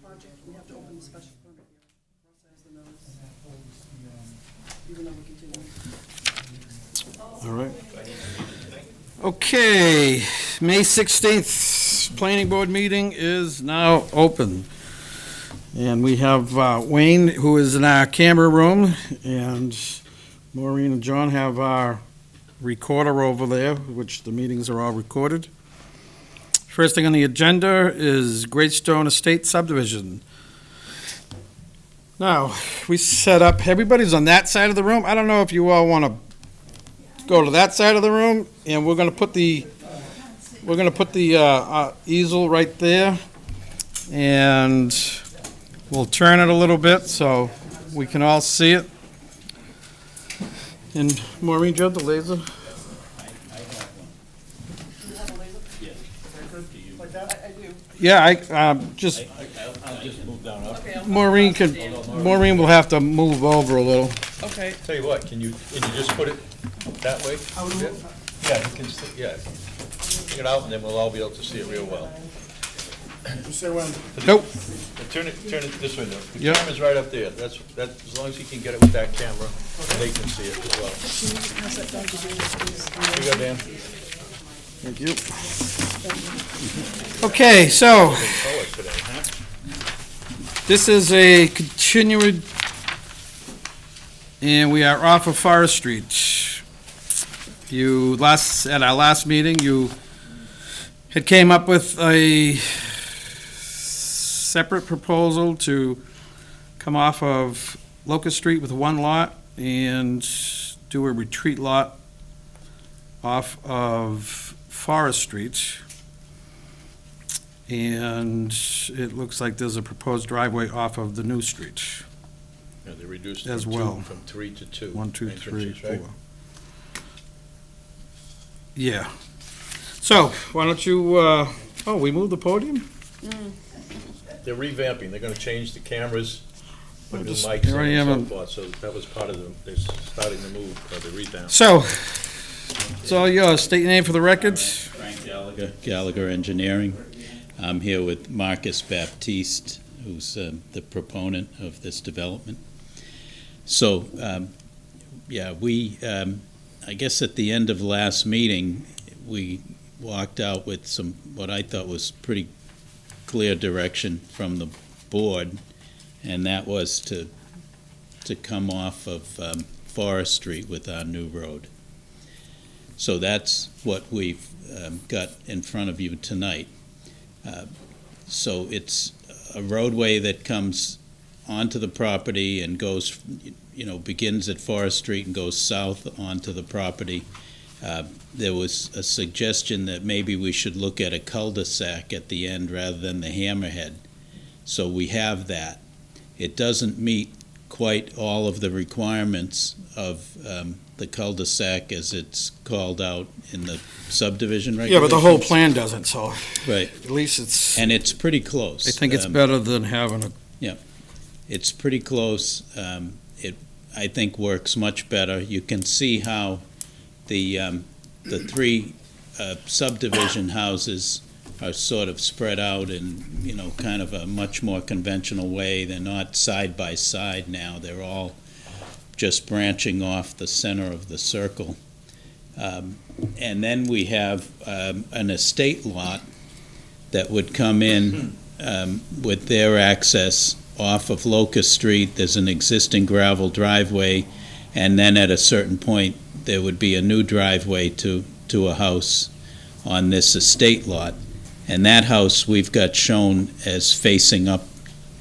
project, we have to open the special permit hearing, process the notice, even though we continue. All right. Okay, May 16th, planning board meeting is now open. And we have Wayne, who is in our camera room, and Maureen and John have our recorder over there, which the meetings are all recorded. First thing on the agenda is Greystone Estate subdivision. Now, we set up, everybody's on that side of the room. I don't know if you all want to go to that side of the room, and we're going to put the easel right there, and we'll turn it a little bit so we can all see it. And Maureen, do you have the laser? Do you have a laser? Yes. Like that? I do. Yeah, I'll I'll just move down up. Okay, Maureen will have to move over a little. Okay. Tell you what, can you just put it that way? I would move. Yeah, you can, yeah. Bring it out, and then we'll all be able to see it real well. Nope. Turn it this way, though. The Yep. camera's right up there. That's, as long as you can get it with that camera, they can see it as well. Can you just pass that down to James, please? Here you go, Dan. Thank you. Okay, so Color today, huh? this is a continued, and we are off of Forest Street. At our last meeting, you had came up with a separate proposal to come off of Locust Street with one lot and do a retreat lot off of Forest Street. And it looks like there's a proposed driveway off of the new street. Yeah, they reduced As from well. from 3 to 2. 1, 2, 3, entrances, right? 4. Yeah. So, why don't you, we moved the podium? They're revamping. They're gonna change the cameras, put new Just- mics here I in am. and so forth. So that was part of they're starting to move, the revamp. So, it's all yours. State your name for the record. Frank Gallagher Engineering. I'm here with Marcus Baptiste, who's the proponent of this development. So, I guess at the end of last meeting, we walked out with some, what I thought was pretty clear direction from the board, and that was to come off of Forest Street with our new road. So that's what we've got in front of you tonight. So it's a roadway that comes onto the property and goes, begins at Forest Street and goes south onto the property. There was a suggestion that maybe we should look at a cul-de-sac at the end rather than the hammerhead. So we have that. It doesn't meet quite all of the requirements of the cul-de-sac as it's called out in the subdivision Yeah, regulations. but the whole plan doesn't, so Right, at least it's, and it's pretty close. I think it's better than having a, It's pretty close. It, I think, works much better. You can see how the three subdivision houses are sort of spread out in, kind of a much more conventional way. They're not side by side now. They're all just branching off the center of the circle. And then we have an estate lot that would come in with their access off of Locust Street. There's an existing gravel driveway, and then at a certain point, there would be a new driveway to a house on this estate lot. And that house we've got shown as facing up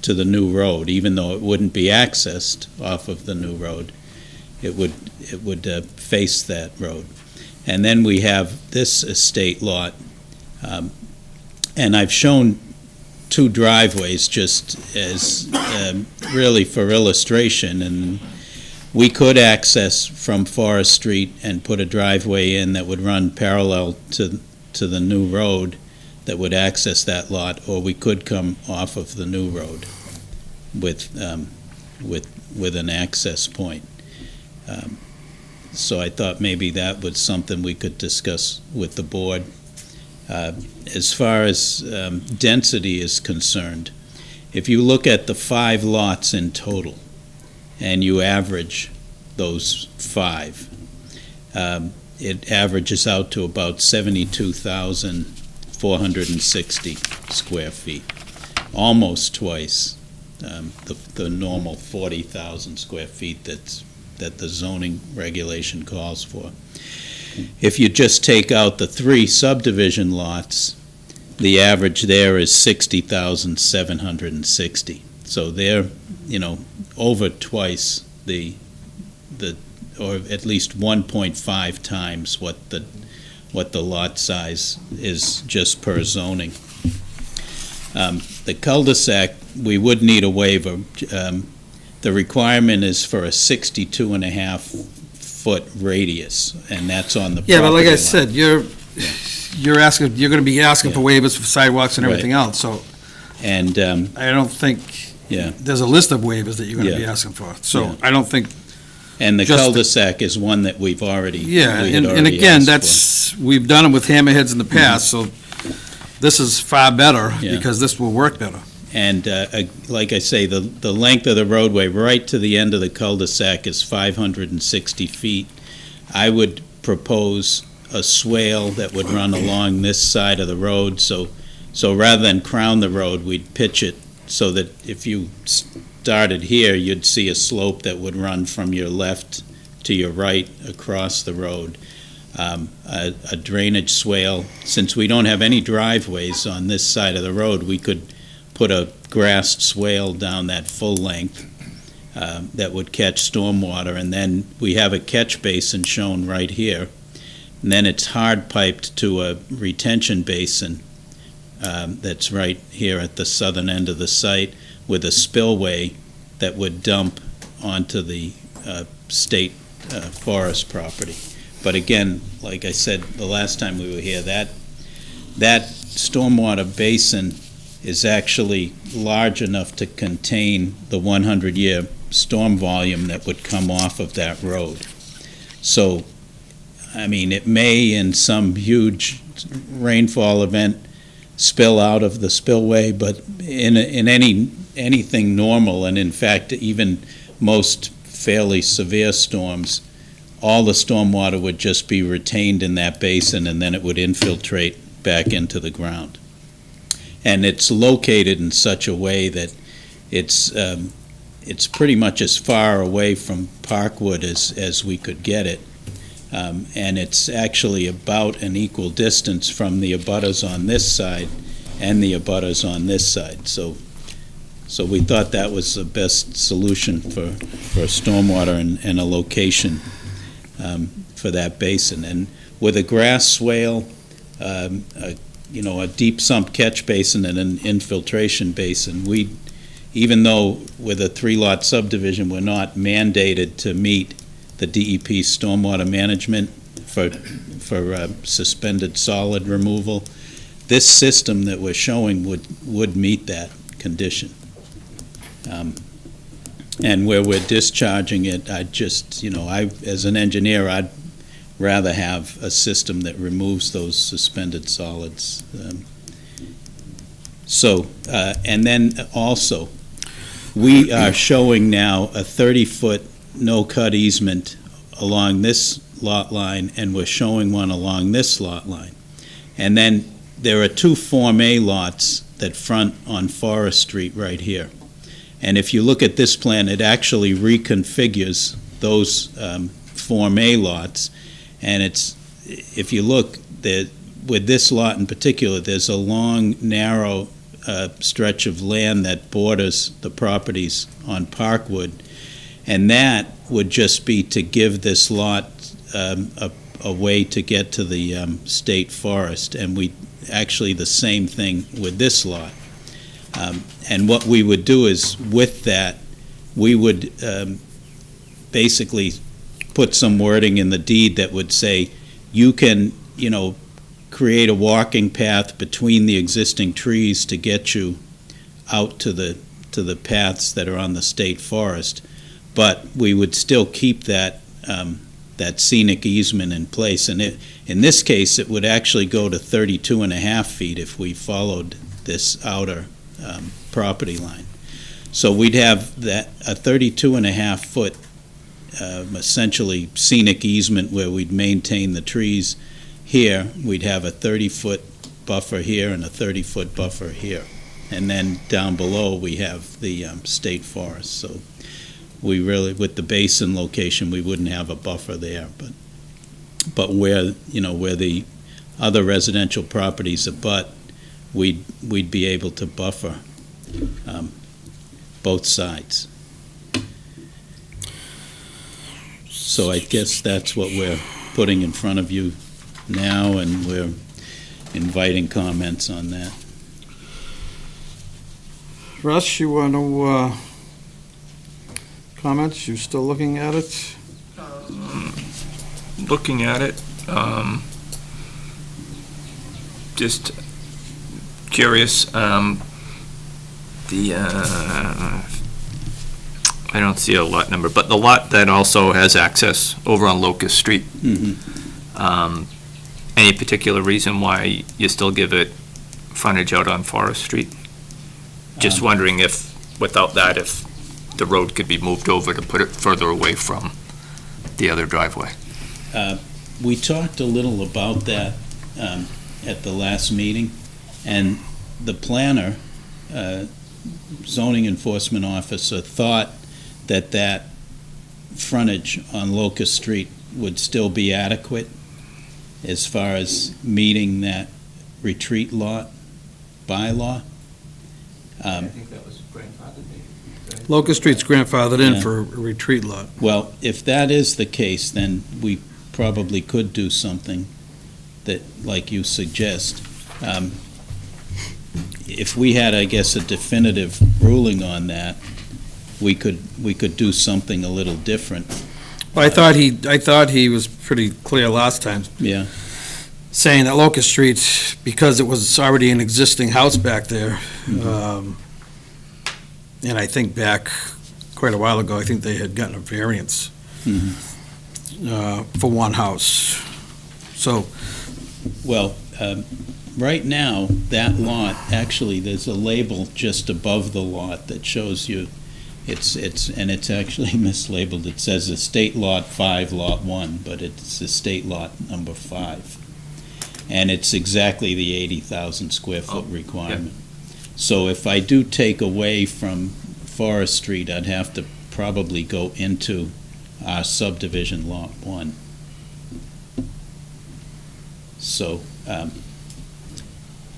to the new road, even though it wouldn't be accessed off of the new road. It would face that road. And then we have this estate lot, and I've shown two driveways just as really for illustration, and we could access from Forest Street and put a driveway in that would run parallel to the new road that would access that lot, or we could come off of the new road with an access point. So I thought maybe that was something we could discuss with the board. As far as density is concerned, if you look at the 5 lots in total, and you average those 5, it averages out to about 72,460 square feet, almost twice the normal 40,000 square feet that the zoning regulation calls for. If you just take out the 3 subdivision lots, the average there is 60,760. So they're, over twice or at least 1.5 times what the lot size is just per zoning. The cul-de-sac, we would need a waiver. The requirement is for a 62.5-foot radius, and that's on the property Yeah, but like I line. said, you're gonna be asking for waivers for sidewalks and Right. everything else, so And, I don't think, yeah, there's a list of waivers that you're gonna be Yeah. asking for. So Yeah. I don't think, and the Just the- cul-de-sac is one that we've already, yeah, we had and already again, asked for. we've done them with hammerheads in the past, so this is far better, Yeah. because this will work better. And like I say, the length of the roadway right to the end of the cul-de-sac is 560 feet. I would propose a swale that would run along this side of the road, so rather than crown the road, we'd pitch it so that if you started here, you'd see a slope that would run from your left to your right across the road. A drainage swale, since we don't have any driveways on this side of the road, we could put a grassed swale down that full length that would catch stormwater, and then we have a catch basin shown right here. And then it's hard piped to a retention basin that's right here at the southern end of the site with a spillway that would dump onto the state forest property. But again, like I said the last time we were here, that stormwater basin is actually large enough to contain the 100-year storm volume that would come off of that road. So, I mean, it may, in some huge rainfall event, spill out of the spillway, but in anything normal, and in fact, even most fairly severe storms, all the stormwater would just be retained in that basin, and then it would infiltrate back into the ground. And it's located in such a way that it's pretty much as far away from Parkwood as we could get it. And it's actually about an equal distance from the abutters on this side and the abutters on this side. So we thought that was the best solution for stormwater and a location for that basin. And with a grass swale, a deep sump catch basin and an infiltration basin, even though with a 3-lot subdivision, we're not mandated to meet the DEP stormwater management for suspended solid removal, this system that we're showing would meet that condition. And where we're discharging it, as an engineer, I'd rather have a system that removes those suspended solids. And then also, we are showing now a 30-foot no-cut easement along this lot line, and we're showing one along this lot line. And then there are 2 Form A lots that front on Forest Street right here. And if you look at this plan, it actually reconfigures those Form A lots. And if you look, with this lot in particular, there's a long, narrow stretch of land that borders the properties on Parkwood. And that would just be to give this lot a way to get to the state forest. And actually the same thing with this lot. And what we would do is, with that, we would basically put some wording in the deed that would say, you can, create a walking path between the existing trees to get you out to the paths that are on the state forest. But we would still keep that scenic easement in place. And in this case, it would actually go to 32.5 feet if we followed this outer property line. So we'd have that, a 32.5-foot essentially scenic easement where we'd maintain the trees here. We'd have a 30-foot buffer here and a 30-foot buffer here. And then down below, we have the state forest. So we really, with the basin location, we wouldn't have a buffer there. But where, where the other residential properties abut, we'd be able to buffer both sides. So I guess that's what we're putting in front of you now, and we're inviting comments on that. Russ, you want to comments? You still looking at it? Looking at it, just curious, I don't see a lot number, but the lot that also has access over on Locust Street, any particular reason why you still give it frontage out on Forest Street? Just wondering if, without that, if the road could be moved over to put it further away from the other driveway. We talked a little about that at the last meeting, and the planner, zoning enforcement officer, thought that frontage on Locust Street would still be adequate as far as meeting that retreat lot bylaw. I think that was grandfathered. Locust Street's grandfathered in Yeah. for a retreat lot. Well, if that is the case, then we probably could do something that, like you suggest. If we had, I guess, a definitive ruling on that, we could do something a little different. Well, I thought he was pretty clear last time, Yeah. saying that Locust Street, because it was already an existing house back there, and I think back quite a while ago, I think they had gotten a variance for one house. So, Well, right now, that lot, actually, there's a label just above the lot that shows you, it's actually mislabeled. It says Estate Lot 5, Lot 1, but it's Estate Lot number 5. And it's exactly the 80,000 square foot requirement. So if I do take away from Forest Street, I'd have to probably go into our subdivision Lot 1. So,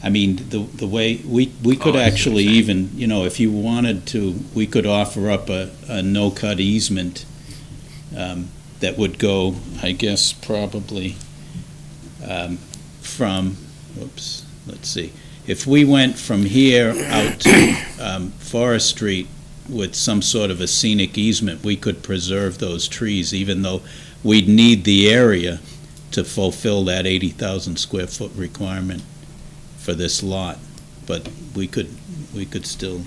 I mean, the way, we could actually even, if you wanted to, we could offer up a no-cut easement that would go, I guess, probably from, let's see. If we went from here out to Forest Street with some sort of a scenic easement, we could preserve those trees, even though we'd need the area to fulfill that 80,000 square foot requirement for this lot. But we could still,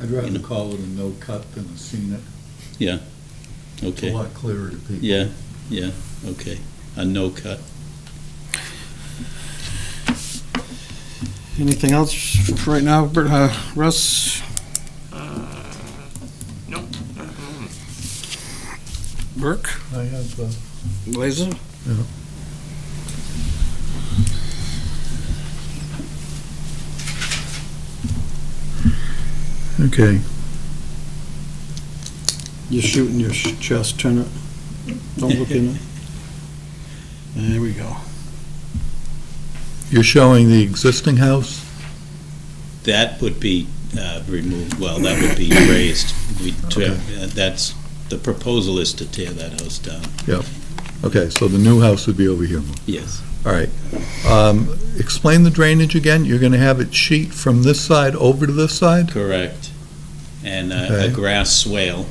I'd rather call it a no-cut than a scenic. It's okay. a lot clearer to people. Yeah, okay. A no-cut. anything else for right now, Russ? No. Burke? I have, Laser? yeah. Okay, You're shooting your chest, turn it. Don't look in it. There we go. you're showing the existing house? That would be removed, well, that would be raised. That's, the proposal is to tear that house down. Okay, so the new house would be over here. Yes. All right. Explain the drainage again. You're going to have it sheet from this side over to this side? Correct. And a Okay. grass swale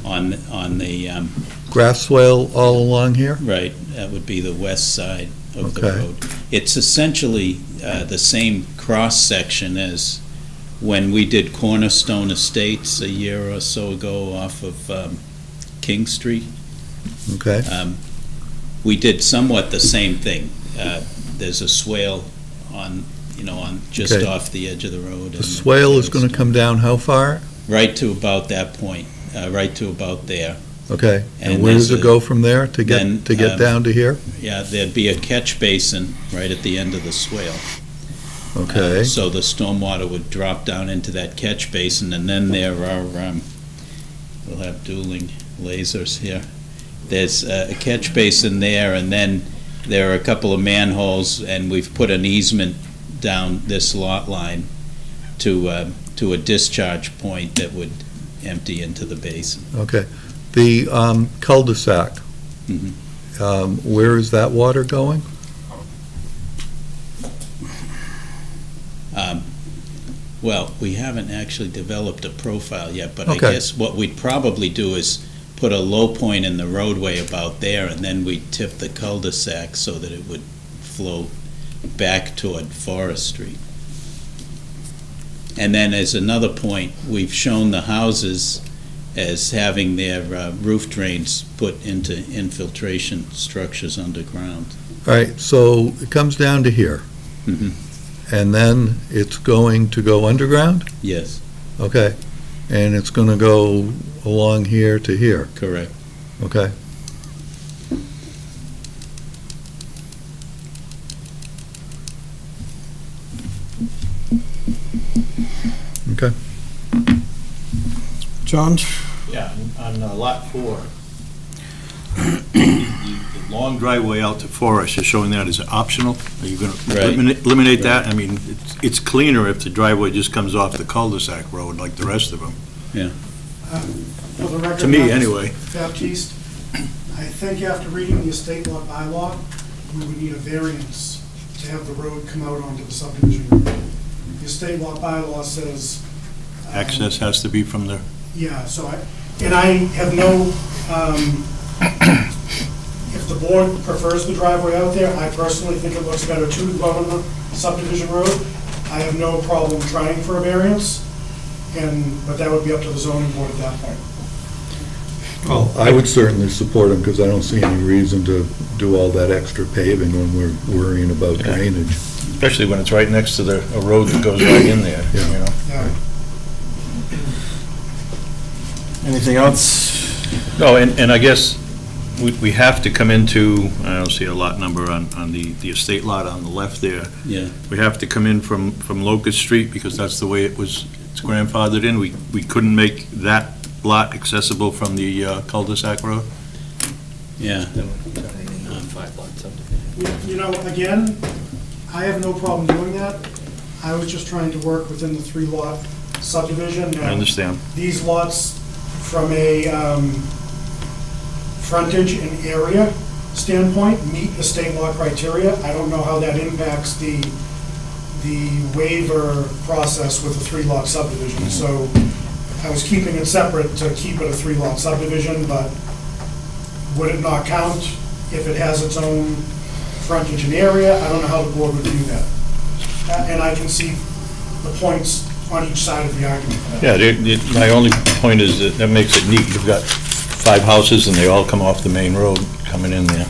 on the, Grass swale all along here? right, that would be the west side of the Okay. road. It's essentially the same cross-section as when we did Cornerstone Estates a year or so ago off of King Street. Okay, We did somewhat the same thing. There's a swale on, just Okay. off the edge of the road. The swale is going to come down how far? Right to about that point, right to about there. Okay, and And where does there's it go from there to then, get down to here? Yeah, there'd be a catch basin right at the end of the swale. Okay, So the stormwater would drop down into that catch basin, and then there are, we'll have dueling lasers here. There's a catch basin there, and then there are a couple of manholes, and we've put an easement down this lot line to a discharge point that would empty into the basin. okay. The cul-de-sac, Mhm. Where is that water going? Well, we haven't actually developed a profile yet, but I Okay. guess what we'd probably do is put a low point in the roadway about there, and then we'd tip the cul-de-sac so that it would flow back toward Forest Street. And then as another point, we've shown the houses as having their roof drains put into infiltration structures underground. All right, so it comes down to here, Mhm. and then it's going to go underground? Yes, Okay, and it's going to go along here to here, correct. okay? Okay, John? Yeah, on lot 4, the long driveway out to Forest, you're showing that as optional? Are you going Right. to eliminate that? I mean, it's cleaner if the driveway just comes off the cul-de-sac road like the rest of them, For the record, to me, Baptist- anyway. Baptiste, I think after reading the estate lot bylaw, we would need a variance to have the road come out onto the subdivision road. The estate lot bylaw says. Access has to be from the, Yeah, and I have no, if the board prefers the driveway out there, I personally think it looks better too to go on the subdivision road. I have no problem trying for a variance, but that would be up to the zoning board at that point. well, I would certainly support them, because I don't see any reason to do all that extra paving when we're worrying about drainage. especially when it's right next to a road that goes right in there, you Yeah. know? Yeah. Anything else? No, and I guess we have to come into, I don't see a lot number on the estate lot on the left there. Yeah. We have to come in from Locust Street because that's the way it's grandfathered in. We couldn't make that lot accessible from the cul-de-sac road? Yeah. You know, again, I have no problem doing that. I was just trying to work within the 3-lot subdivision. I understand. These lots, from a frontage and area standpoint, meet the state law criteria. I don't know how that impacts the waiver process with a 3-lot subdivision. So I was keeping it separate to keep it a 3-lot subdivision, but would it not count if it has its own frontage and area? I don't know how the board would view that. And I can see the points on each side of the argument for that. Yeah, my only point is that makes it neat. You've got 5 houses and they all come off the main road coming in there.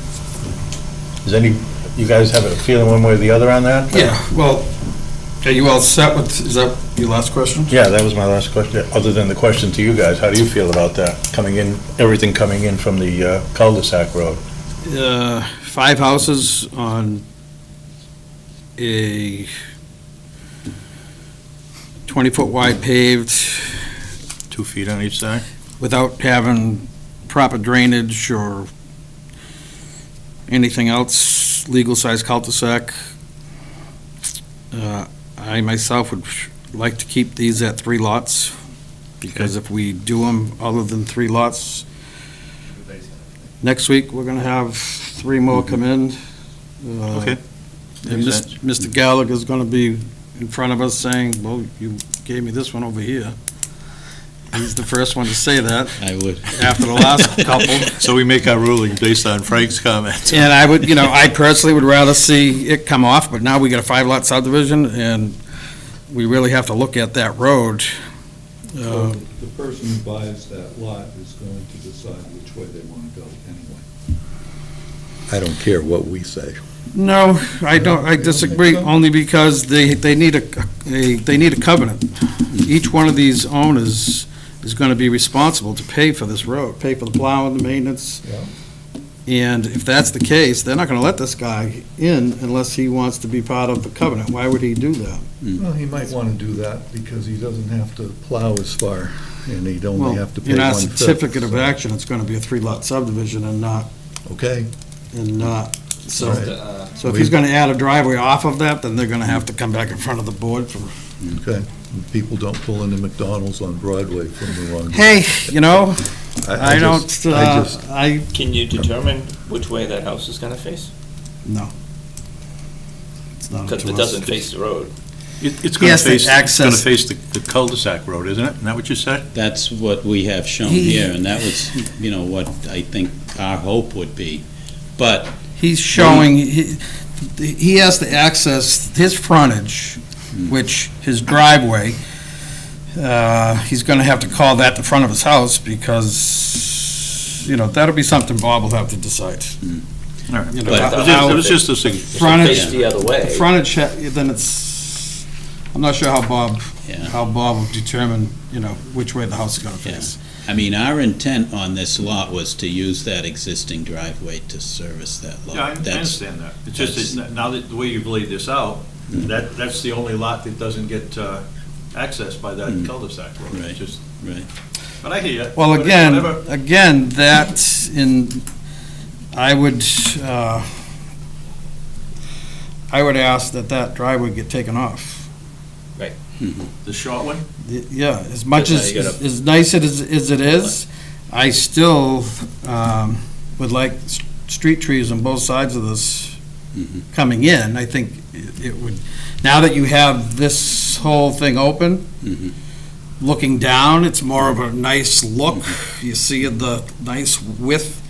You guys have a feeling one way or the other on that? Yeah, well, are you all set with, is that your last question? Yeah, that was my last question. Other than the question to you guys, how do you feel about that? Everything coming in from the cul-de-sac road? 5 houses on a 20-foot wide paved 2 feet on each side? without having proper drainage or anything else, legal-sized cul-de-sac. I myself would like to keep these at 3 lots, because if we do them other than 3 lots, next week, we're gonna have 3 more come in. Okay. And Makes sense. Mr. Gallagher's gonna be in front of us saying, well, you gave me this one over here. He's the first one to say that, I would. after the last couple. So we make our ruling based on Frank's comments. And I would, I personally would rather see it come off, but now we got a 5-lot subdivision, and we really have to look at that road. So the person who buys that lot is going to decide which way they want to go anyway. I don't care what we say. No, I don't, I disagree, only because they need a covenant. Each one of these owners is gonna be responsible to pay for this road, pay for the plowing, the maintenance. Yeah. And if that's the case, they're not gonna let this guy in unless he wants to be part of the covenant. Why would he do that? Well, he might want to do that because he doesn't have to plow as far, and he'd only Well, have to pay in our one-fifth. certificate of action, it's gonna be a three-lot subdivision and not, Okay, so. all right, So if he's gonna add a driveway off of that, then they're gonna have to come back in front of the board for, okay. People don't pull into McDonald's on Broadway from the wrong. hey, you know, I don't, just- I just- I, Can you determine which way that house is gonna face? no. It's not up Because to it us. doesn't face the road. It's He gonna has to face, it's gonna access- face the cul-de-sac road, isn't it? Isn't that what you said? That's what we have shown He- here, and that was, what I think our hope would be. But He's showing, he has to access his frontage, which, his driveway, he's gonna have to call that the front of his house, because, that'll be something Bob will have to decide. All right. You know, But- It was just a thing. Frontage, Face the other way. frontage, then it's, I'm not sure how Bob Yeah. will determine, which way the house is gonna face. I mean, our intent on this lot was to use that existing driveway to service that lot. Yeah, I That's- understand that. It's just that now that the way you've laid this out, that's the only lot that doesn't get accessed by that cul-de-sac road. It's Right. just, Right. but I hear you. Well, Whatever. again, that I would ask that driveway get taken off. The short one? Yeah, as much Because as, now you gotta- as nice as it is, I still would like street trees on both sides of this coming in. I think it would, now that you have this whole thing open, looking down, it's more of a nice look. You see the nice width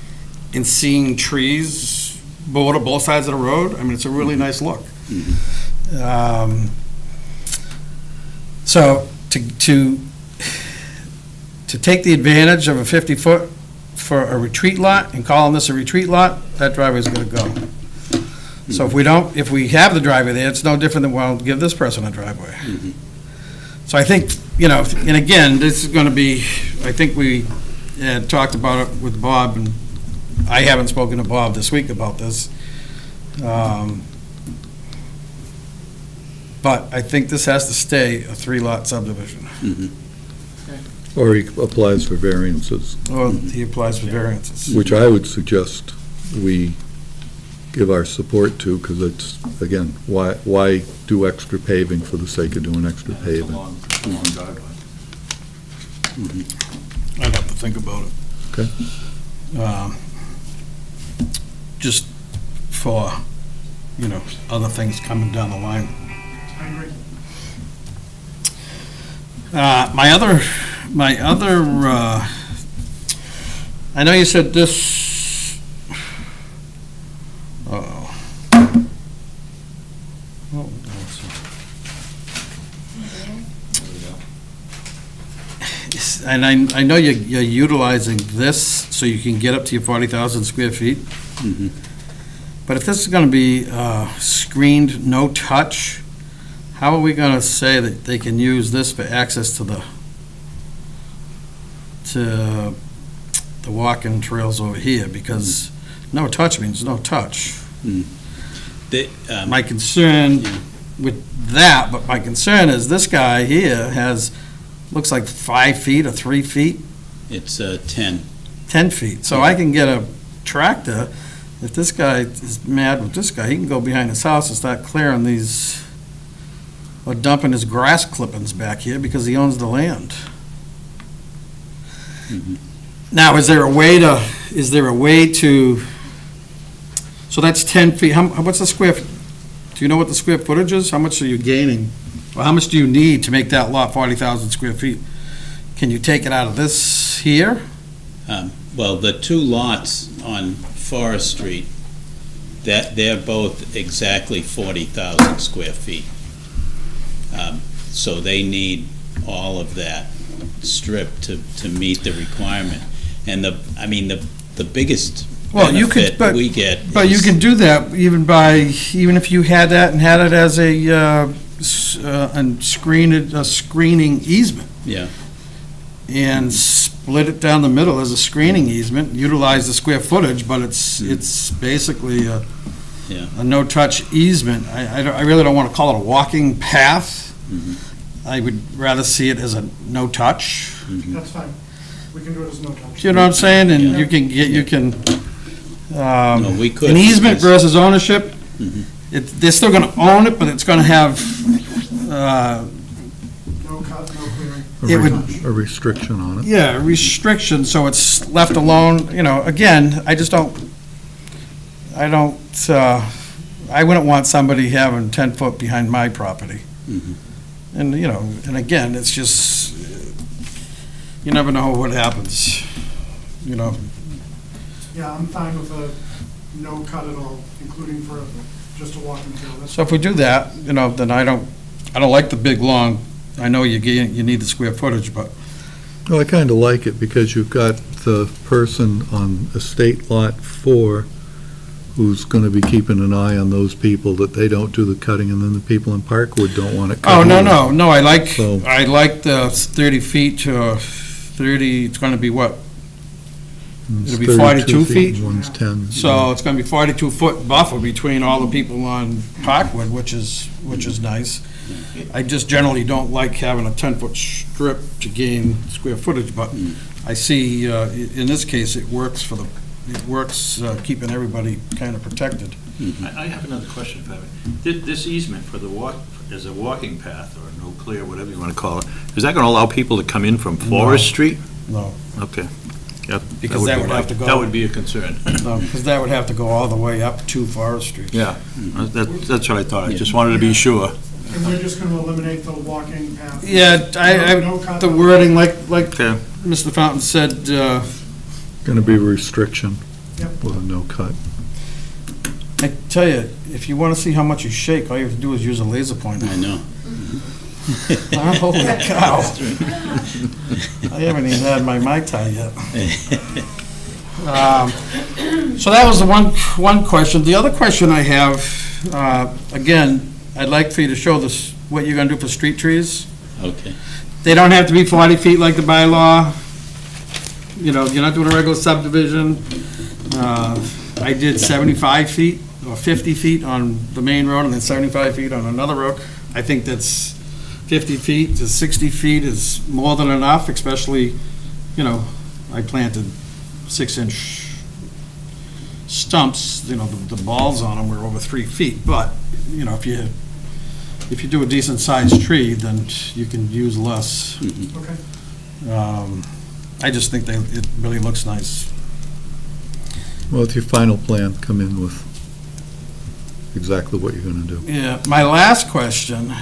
in seeing trees border both sides of the road. I mean, it's a really nice look. So to take the advantage of a 50-foot for a retreat lot and calling this a retreat lot, that driveway's gonna go. So if we have the driveway there, it's no different than, well, give this person a driveway. So I think, and again, this is gonna be, I think we had talked about it with Bob, and I haven't spoken to Bob this week about this. But I think this has to stay a three-lot subdivision. Or he applies for variances, Or he applies for variances. which I would suggest we give our support to, because it's, again, why do extra paving for the sake of doing extra It's a paving? long driveway. I'd have to think about it. Okay. Just for, other things coming down the line. I agree. My other, I know you said this, uh-oh. Oh, let's see. And I know you're utilizing this so you can get up to your 40,000 square feet. But if this is gonna be screened, no touch, how are we gonna say that they can use this for access to the walking trails over here? Because no touch means no touch. My concern with that, but my concern is this guy here looks like 5 feet or 3 feet, It's 10. 10 feet. So I can get a tractor, if this guy is mad with this guy, he can go behind his house and start clearing these, or dumping his grass clippings back here because he owns the land. Now, is there a way to, so that's 10 feet, what's the square, do you know what the square footage is? How much are you gaining? Or how much do you need to make that lot 40,000 square feet? Can you take it out of this here? Well, the two lots on Forest Street, they're both exactly 40,000 square feet. So they need all of that strip to meet the requirement. And the biggest Well, you could, benefit but- we get. But you is- can do that even if you had that and had it as a screening easement. Yeah. And split it down the middle as a screening easement, utilize the square footage, but it's basically Yeah. a no-touch easement. I really don't want to call it a walking path. Mhm. I would rather see it as a no-touch. That's fine. We can do it as no touch. You know what I'm saying? And Yeah. you can, No, we could. an easement because- versus ownership, Mhm. they're still going to own it, but it's going to have, No cut, no clearing. It would- A restriction on it. yeah, restriction, so it's left alone, again, I wouldn't want somebody having 10 foot behind my property. Mhm. And, and again, it's just, you never know what happens, Yeah, I'm fine with a no cut at all, including for just a walking trail. That's So if we do that, then I don't like the big, long, I know you need the square footage, but, Well, I kind of like it because you've got the person on Estate Lot 4 who's going to be keeping an eye on those people that they don't do the cutting, and then the people in Parkwood don't want it cut. oh, no, either. no, I like So- the 30 feet to 30, it's going to be what? It's It'll be 32 42 feet? and One's 10. So it's going to be 42-foot buffer between all the people on Parkwood, which is nice. I just generally don't like having a 10-foot strip to gain square footage, but I see, in this case, it works keeping everybody kind of protected. I have another question, if I may. This easement for the as a walking path, or no clear, whatever you want to call it, is that going to allow people to come in from Forest Street? No, Okay. Yeah, Because that would have to go- That would be a concern. no, because that would have to go all the way up to Forest Street. Yeah, that's what I thought. I just wanted to be sure. And we're just going to eliminate the walking path. Yeah, No cut, the no- wording, like Okay. Mr. Fountain said, Going to be a restriction Yep. with a no cut. I tell you, if you want to see how much you shake, all you have to do is use a laser pointer. I know. Holy cow. I haven't even had my Mai Tai yet. So that was the one question. The other question I have, again, I'd like for you to show this, what you're going to do for street trees. Okay. They don't have to be 40 feet like the bylaw. You're not doing a regular subdivision. I did 75 feet or 50 feet on the main road and then 75 feet on another road. I think that's 50 feet to 60 feet is more than enough, especially, I planted 6-inch stumps, the balls on them were over 3 feet. But, if you do a decent-sized tree, then you can use less. Okay. I just think it really looks nice. Well, with your final plan, come in with exactly what you're going to do. Yeah, my last question,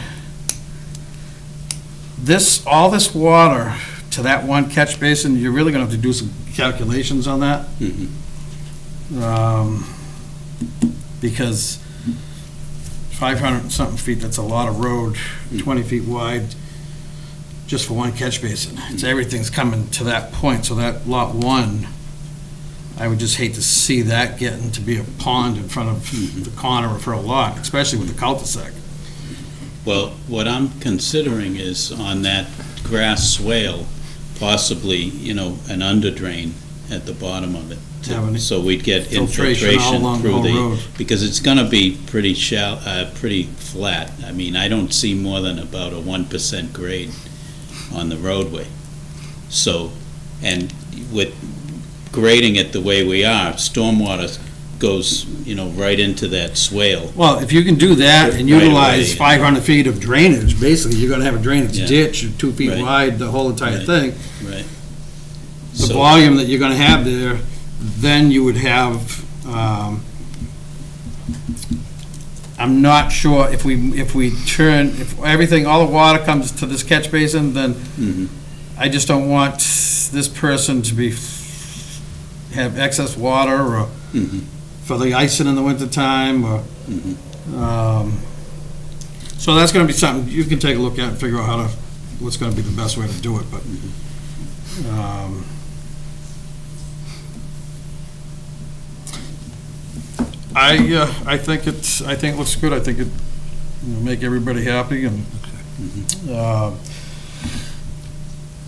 all this water to that one catch basin, you're really gonna have to do some calculations on that. Because 500 and something feet, that's a lot of road, 20 feet wide, just for one catch basin. It's everything's coming to that point, so that lot one, I would just hate to see that getting to be a pond in front of the corner of her lot, especially with the cul-de-sac. Well, what I'm considering is on that grass swale, possibly, an under drain at the bottom of it. Yeah, but So we'd get filtration all infiltration along the through whole road. because it's gonna be pretty pretty flat. I mean, I don't see more than about a 1% grade on the roadway. So, and with grading it the way we are, stormwater goes, right into that swale. Well, if you can do that and Right utilize away. 500 feet of drainage, basically, you're gonna have a drainage Yeah. ditch, 2 feet Right. wide, the whole entire Right. thing. Right. The So- volume that you're gonna have there, then you would have, I'm not sure if if everything, all the water comes to this catch basin, then Mhm. I just don't want this person to have excess water or Mhm. for the icing in the wintertime or, Mhm. so that's gonna be something you can take a look at and figure out what's gonna be the best way to do it, but, I think it looks good. I think it make everybody happy and,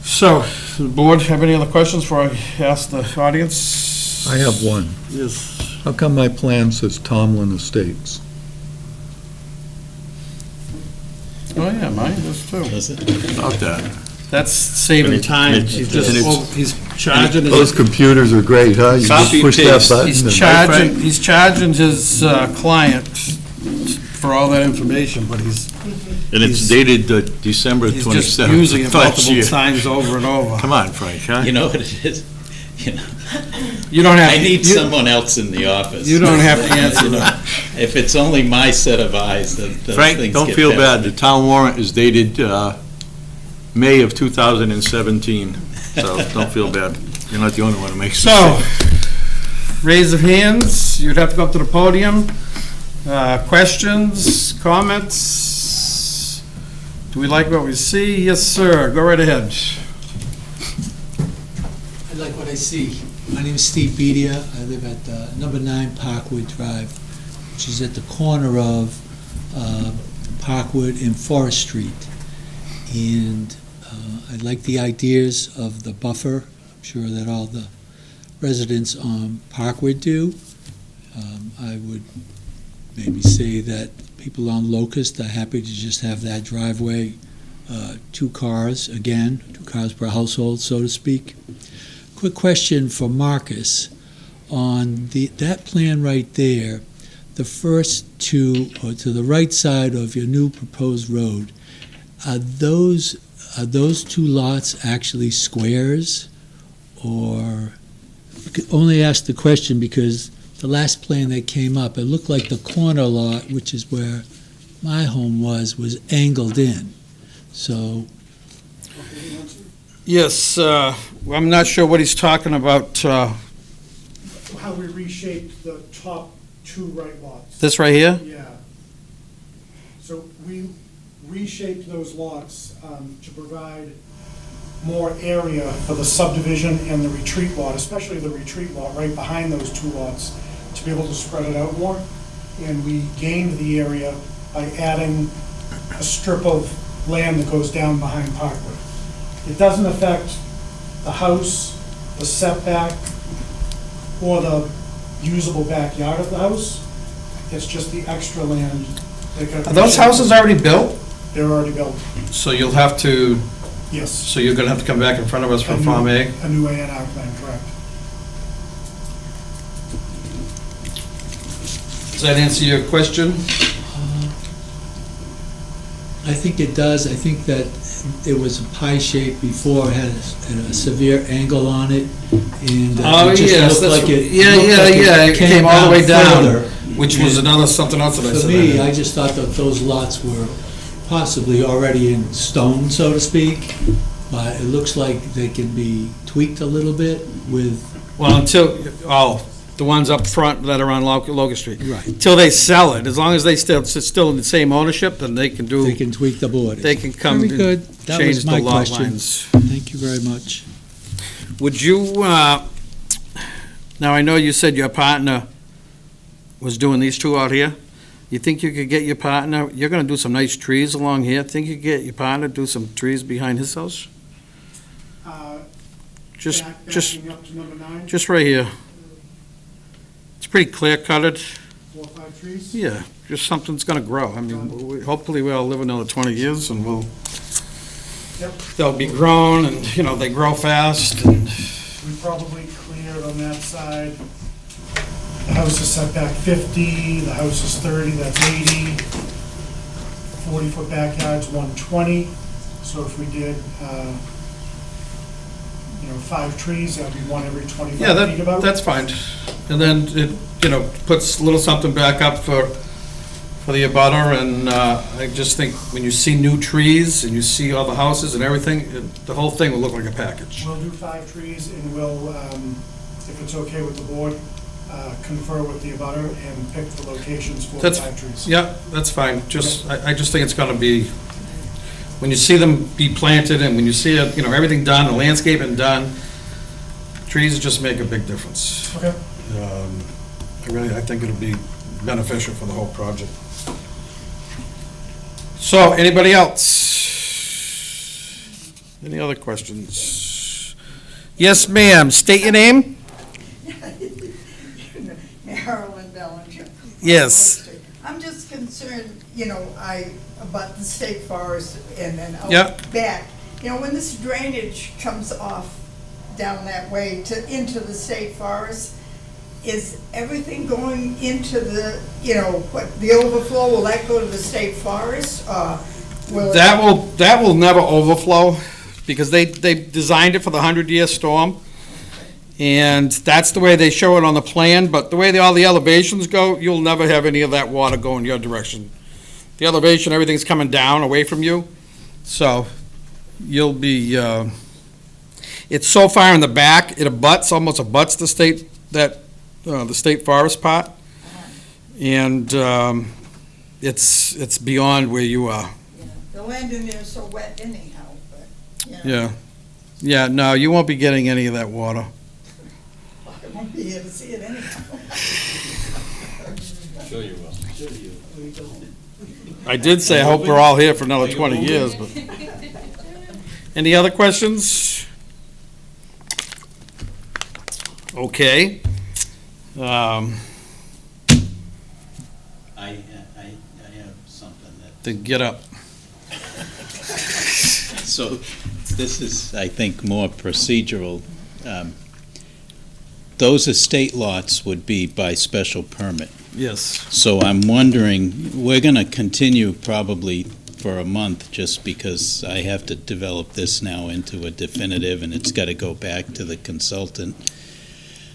so, does the board have any other questions before I ask the audience? I have one. Yes. How come my plan says Tomlin Estates? Oh, yeah, mine does too. Does it? About that. That's saving time. and He's it's- he's charging Those his, computers are great, huh? You just Copy push that paste. button. he's and- charging his client for all that information, but he's And it's He's- dated December just 27th. using it last multiple year. times over and over. Come on, Frank, huh? You know what it is? You know, You don't have. I need you- someone else in the office. You don't have to answer You know, that. If it's only my set of eyes, then those Frank, things don't get feel past bad. The town warrant is dated May of 2017, so don't feel bad. You're not the only one who makes So, mistakes. raise of hands, you'd have to go up to the podium. Questions, comments? Do we like what we see? Yes, sir, go right ahead. I like what I see. My name is Steve Bedia. I live at number 9 Parkwood Drive, which is at the corner of Parkwood and Forest Street. And I like the ideas of the buffer. I'm sure that all the residents on Parkwood do. I would maybe say that people on Locust are happy to just have that driveway, 2 cars, again, 2 cars per household, so to speak. Quick question for Marcus. On that plan right there, the first 2, or to the right side of your new proposed road, are those 2 lots actually squares? Or, only ask the question because the last plan that came up, it looked like the corner lot, which is where my home was angled in. So, Yes, I'm not sure what he's talking about. How we reshaped the top 2 right lots. This right here? Yeah. So we reshaped those lots to provide more area for the subdivision and the retreat lot, especially the retreat lot right behind those 2 lots, to be able to spread it out more. And we gained the area by adding a strip of land that goes down behind Parkwood. It doesn't affect the house, the setback, or the usable backyard of the house. It's just the extra land. that got- Are those houses already built? They're already built, So you'll have to, yes. so you're gonna have to come back in front of us for Form A? A new A&R plan, correct. Does that answer your question? I think it does. I think that it was a pie shape before, it had a severe angle on it, and Oh, it just yes, looked like it. yeah, looked like it came all the way down, further. which was another, something else that I For said. me, I just thought that those lots were possibly already in stone, so to speak, but it looks like they can be tweaked a little bit with, Well, until, the ones up front that are on Locust Street. right, Until they sell it, as long as they still in the same ownership, then they can do, they can tweak the borders. they can come Very and good. That change was the my lot question. lines. Thank you very much. Would you, now I know you said your partner was doing these 2 out here. You think you could get your partner, you're gonna do some nice trees along here, think you could get your partner to do some trees behind his house? Just Backing up to number 9, Just right here. It's pretty clear cutted. 4 or 5 trees. Yeah, just something's gonna grow. I mean, hopefully we'll live another 20 years and Yep. they'll be grown and, they grow fast and, We probably cleared on that side. The house is set back 50, the house is 30, that's 80. 40-foot backyard's 120. So if we did, 5 trees, that'd be 1 every 25 yeah, feet about. that's fine. And then it, puts a little something back up for the abutter and, I just think when you see new trees and you see all the houses and everything, the whole thing will look like a package. We'll do 5 trees and we'll, if it's okay with the board, confer with the abutter and pick the locations for the That's- 5 trees. Yeah, that's fine. I just think it's gonna be, when you see them be planted and when you see it, everything done, the landscaping done, trees just make a big difference. Okay. I think it'll be beneficial for the whole project. So, anybody else? Any other questions? Yes, ma'am. State your name? Marilyn Bellinger. Yes. I'm just concerned, about the state forest and then Yeah. out back. When this drainage comes off down that way into the state forest, is everything going into the, the overflow, will that go to the state forest? Will it- That will never overflow, because they designed it for the 100-year storm. And that's the way they show it on the plan, but the way all the elevations go, you'll never have any of that water go in your direction. The elevation, everything's coming down away from you, so you'll be, it's so far in the back, it almost abuts the state, the state forest part. And, it's beyond where you are. The land in there is so wet anyhow, but, Yeah. Yeah, no, you won't be getting any of that water. I won't be here to see it anyhow. Sure you will. I did say I hope we're all here for another 20 years, but. Any other questions? Okay. I have something that Then get up. So this is, I think, more procedural. Those estate lots would be by special permit. Yes. So I'm wondering, we're going to continue probably for a month just because I have to develop this now into a definitive and it's got to go back to the consultant.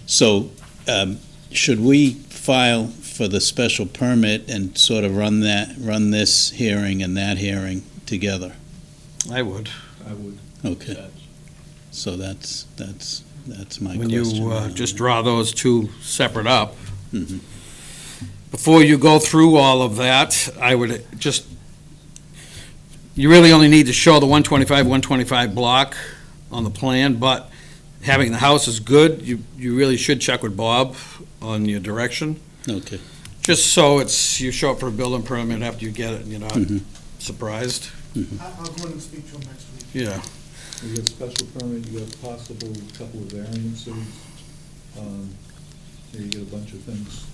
So should we file for the special permit and sort of run this hearing and that hearing together? I would. I would. Okay. So that's my When question. you just draw those two separate up, Mhm. before you go through all of that, I would just, you really only need to show the 125 block on the plan, but having the house is good, you really should check with Bob on your direction, Okay. just so you show up for a building permit after you get it and you're not Mhm. surprised. I'll go in and speak to him next week. Yeah. You got special permit, you got possible couple of variances, you get a bunch of things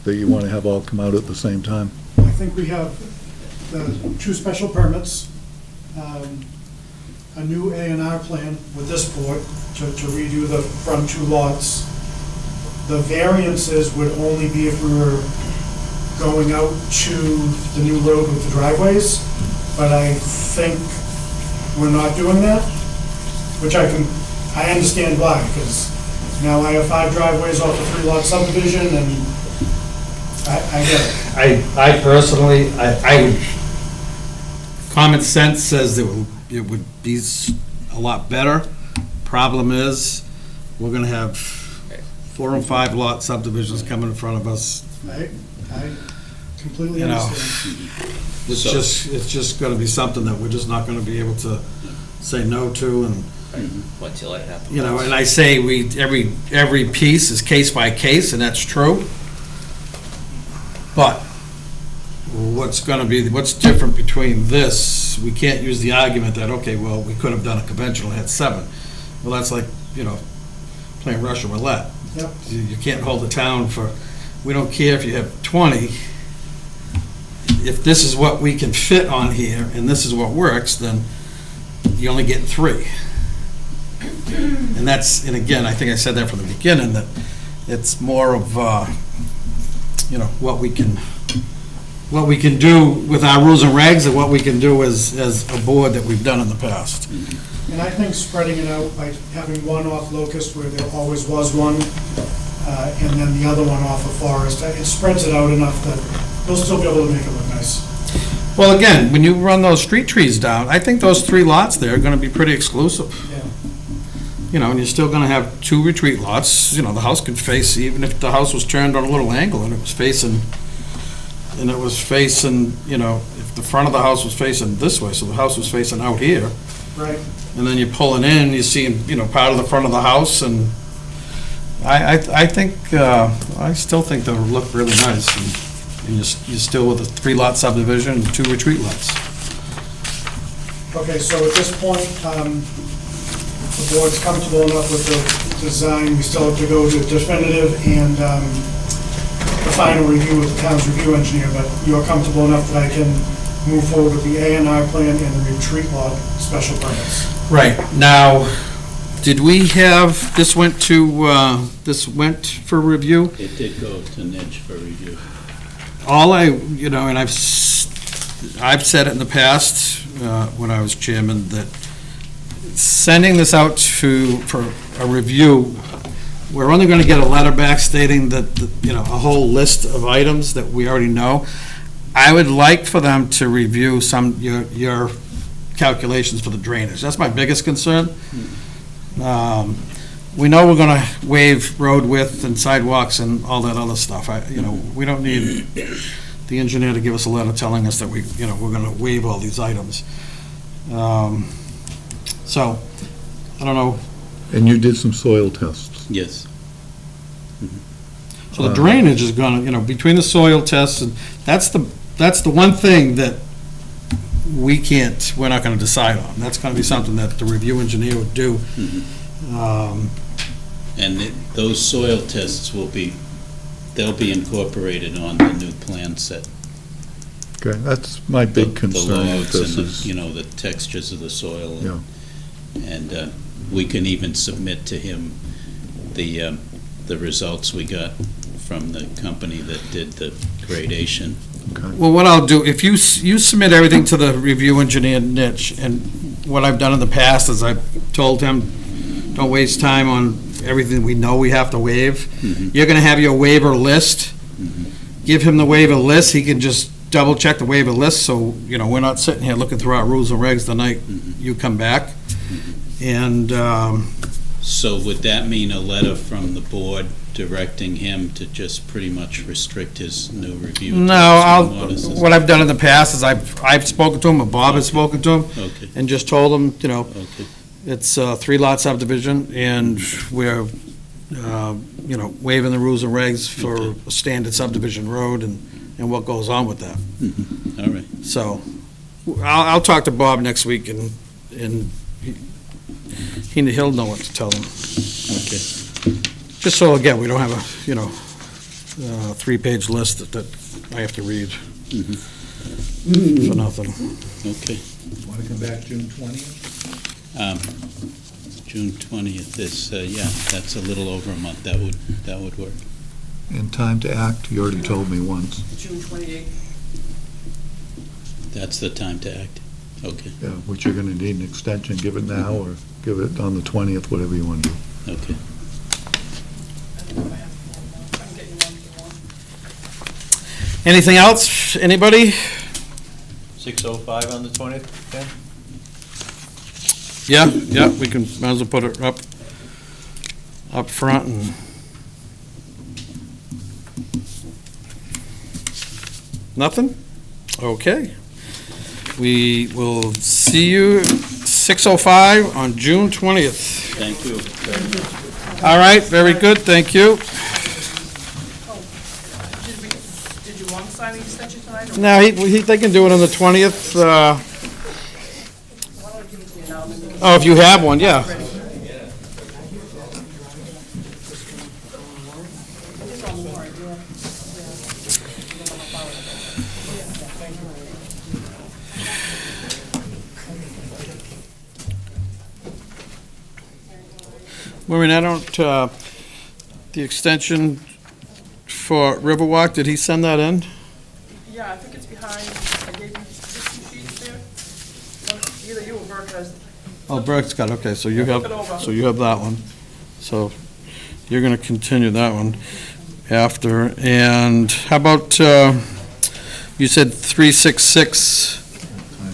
that you want to have all come out at the same time. I think we have the two special permits, a new A&R plan with this board to redo the front two lots. The variances would only be if we were going out to the new road with the driveways, but I think we're not doing that, which I understand why, because now I have 5 driveways off a 3-lot subdivision, and I get it. I personally, I would, common sense says it would be a lot better. Problem is, we're gonna have 4 and 5 lot subdivisions coming in front of us. I completely You know. understand. It's just gonna be something that we're just not gonna be able to say no to, and, Until it happens. you know, and I say every piece is case by case, and that's true. But what's different between this, we can't use the argument that, okay, well, we could have done a conventional, had 7. Well, that's like, playing Russian roulette. Yep. You can't hold the town for, we don't care if you have 20. If this is what we can fit on here, and this is what works, then you only get 3. And again, I think I said that from the beginning, that it's more of, what we can do with our rules and regs and what we can do as a board that we've done in the past. And I think spreading it out by having one off Locust where there always was one, and then the other one off of Forest, it spreads it out enough that they'll still be able to make it look nice. Well, again, when you run those street trees down, I think those 3 lots there are gonna be pretty exclusive. Yeah. And you're still gonna have 2 retreat lots, the house could face, even if the house was turned on a little angle and it was facing, if the front of the house was facing this way, so the house was facing out here, Right. and then you're pulling in, you're seeing, part of the front of the house, and I still think they'll look really nice. And And you're still with a 3-lot subdivision and 2 retreat lots. Okay, so at this point, the board's comfortable enough with the design. We still have to go to definitive and the final review with the town's review engineer, but you're comfortable enough that I can move forward with the A&R plan and the retreat lot special permits. Right, now, did we have, this went for review? It did go to Nitch for review. All and I've said it in the past, when I was chairman, that sending this out for a review, we're only going to get a letter back stating that, a whole list of items that we already know. I would like for them to review your calculations for the drainage. That's my biggest concern. We know we're going to waive road width and sidewalks and all that other stuff. We don't need the engineer to give us a letter telling us that we're going to waive all these items. So, I don't know. And you did some soil tests. Yes. So the drainage is gonna, between the soil tests, and that's the one thing that we're not gonna decide on. That's gonna be something that the review engineer would do. And those soil tests they'll be incorporated on the new plan set. Okay, that's my big The concern. logs This and is- the textures of the soil. Yeah. And we can even submit to him the results we got from the company that did the gradation. Well, what I'll do, if you submit everything to the review engineer niche, and what I've done in the past is I've told him, don't waste time on everything we know we have to waive. You're gonna have your waiver list. Give him the waiver list, he can just double check the waiver list, so, we're not sitting here looking through our rules and regs the night you come back. And, So would that mean a letter from the board directing him to just pretty much restrict his new review? to no, stormwater system? what I've done in the past is I've spoken to him, or Bob has spoken to him, Okay, and just told him, okay, it's a 3-lot subdivision, and we're, waiving the rules and regs for Okay. a standard subdivision road and what goes on with that. all right. So, I'll talk to Bob next week, and he'll know what to tell them. Okay. Just so, again, we don't have a, 3-page list that I have to read for nothing. Okay. Want to come back June 20th? June 20th is, that's a little over a month. That would work. In time to act? You already told me once. June 28th. That's the time to act. Okay, Yeah, which you're going to need an extension, give it now or give it on the 20th, whatever you want to do. okay. I can get you one if you want. Anything else? Anybody? 6:05 on the 20th, okay? Yeah, we can, might as well put it up front and. Nothing? Okay. We will see you 6:05 on June 20th. Thank you. All right, very good, thank you. Did you want to sign the extension tonight? Or Now, they can do it on the 20th. why don't you give it to me now? and then you can- Oh, if you have one, yeah. Ready. It's on the warrant, yeah. Maureen, I don't, the extension for Riverwalk, did he send that in? Yeah, I think it's behind, I gave you 2 sheets there. Either you or Burke has. Oh, Burke's got, okay, so you Flip it over. have, so you have that one. So you're gonna continue that one after, and how about, you said 366?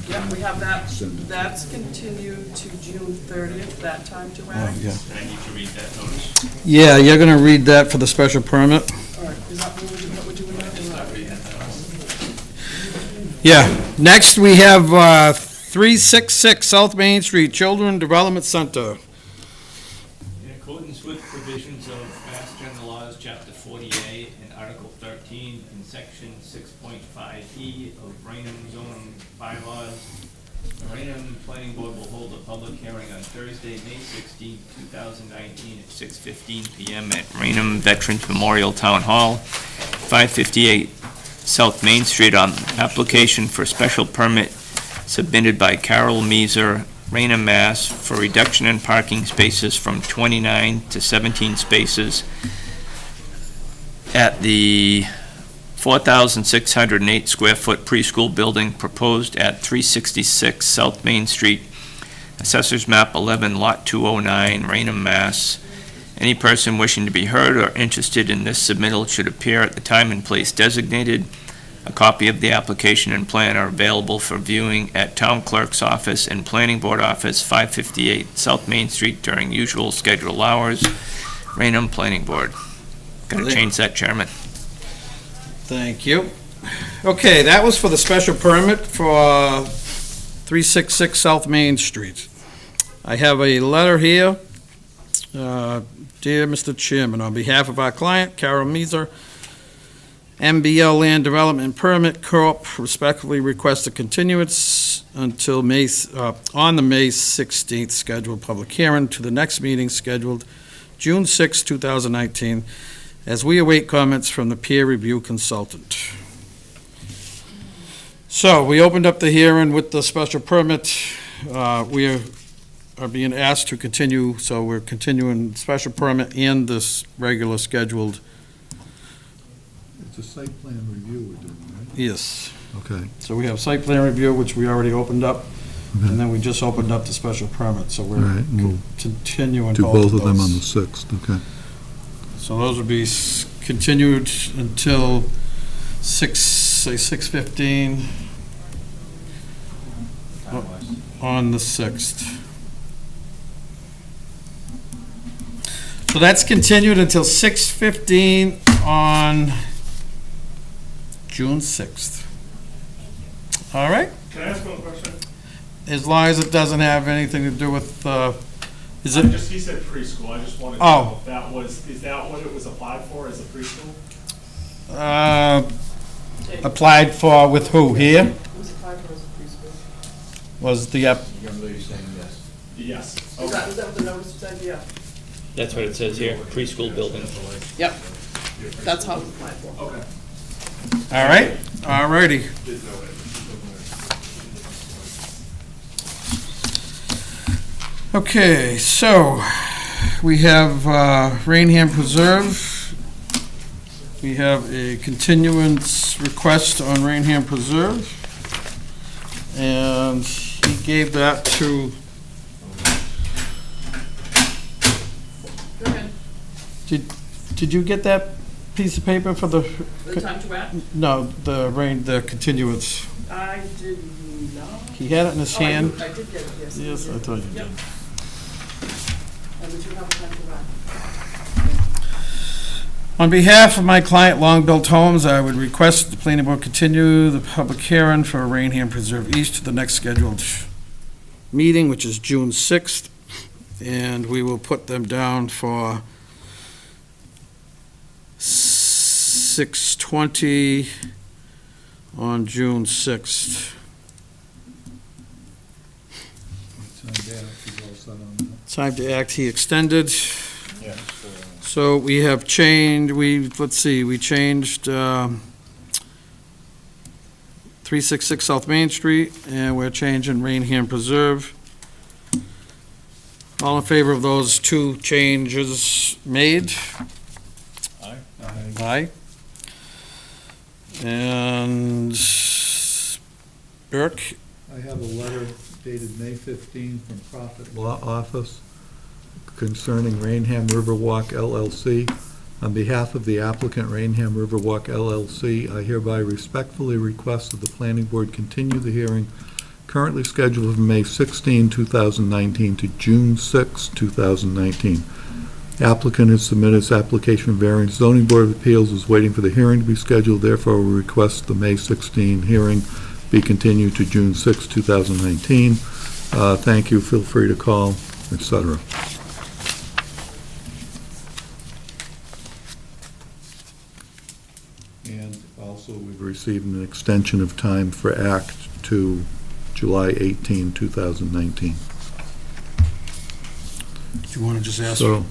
Yeah, we have that. That's continued to June 30th, that time to act. Yeah. I need to read that notice. Yeah, you're gonna read that for the special permit? All right, is that what we're doing now? Yeah. Next, we have 366 South Main Street, Children Development Center. In accordance with provisions of Mass General Laws, Chapter 48 and Article 13 in Section 6 bylaws. The Raynham Planning Board will hold a public hearing on Thursday, May 16, 2019, at 6:15 PM at Raynham Veterans Memorial Town Hall, 558 South Main Street, on application for special permit submitted by Carol Meeser, Raynham, Mass., for reduction in parking spaces from 29 to 17 spaces at the 4,608 square foot preschool building proposed at 366 South Main Street, Assessors Map 11, Lot 209, Raynham, Mass. Any person wishing to be heard or interested in this submittal should appear at the time and place designated. A copy of the application and plan are available for viewing at Town Clerk's Office and Planning Board Office, 558 South Main Street, during usual scheduled hours. Raynham Planning Board. Gotta change that, Chairman. Thank you. Okay, that was for the special permit for 366 South Main Street. I have a letter here. Dear Mr. Chairman, on behalf of our client, Carol Meeser, MBL Land Development Permit Corp. respectfully request a continuance until on the May 16th scheduled public hearing to the next meeting scheduled June 6, 2019, as we await comments from the peer review consultant. So, we opened up the hearing with the special permit. We are being asked to continue, so we're continuing the special permit and this regular scheduled. It's a site plan review we're doing, right? Yes. Okay. So we have site plan review, which we already opened up, Okay. and then we just opened up the special permit, so All we're right, we'll continuing do both of them on the those. 6th, okay. So those would be continued until 6:15 on the 6th. So that's continued until 6:15 on June 6th. All right? Can I ask one question? As long as it doesn't have anything to do with, is it? He said preschool, I just wanted to Oh. know if that was, is that what it was applied for, as a preschool? Applied for with who, here? It was applied for as a preschool. Was the, Yes. Is that what the notice said? Yeah. That's what it says here, preschool building. Yep. That's how it was applied for. Okay. all right, all righty. Okay, so we have Raynham Preserve. We have a continuance request on Raynham Preserve. And he gave that to, Go ahead. did you get that piece of paper for the, The time to act? no, the continuance? I did not. He had it in his hand. I did get it, yes. Yes, I thought you did. Yep. And would you have a time to act? On behalf of my client, Long Built Homes, I would request the planning board continue the public hearing for Raynham Preserve East to the next scheduled meeting, which is June 6th, and we will put them down for 6:20 on June 6th. Time to act, he extended. So we have changed, we changed 366 South Main Street, and we're changing Raynham Preserve. All in favor of those two changes made? Aye. Aye. And Burke, I have a letter dated May 15 from Profit Law Office concerning Raynham Riverwalk LLC. On behalf of the applicant, Raynham Riverwalk LLC, I hereby respectfully request that the planning board continue the hearing currently scheduled for May 16, 2019 to June 6, 2019. Applicant has submitted its application for variance. Zoning Board of Appeals is waiting for the hearing to be scheduled. Therefore, we request the May 16 hearing be continued to June 6, 2019. Thank you. Feel free to call, etc. And also, we've received an extension of time for ACT to July 18, 2019. Do you want to just ask? So,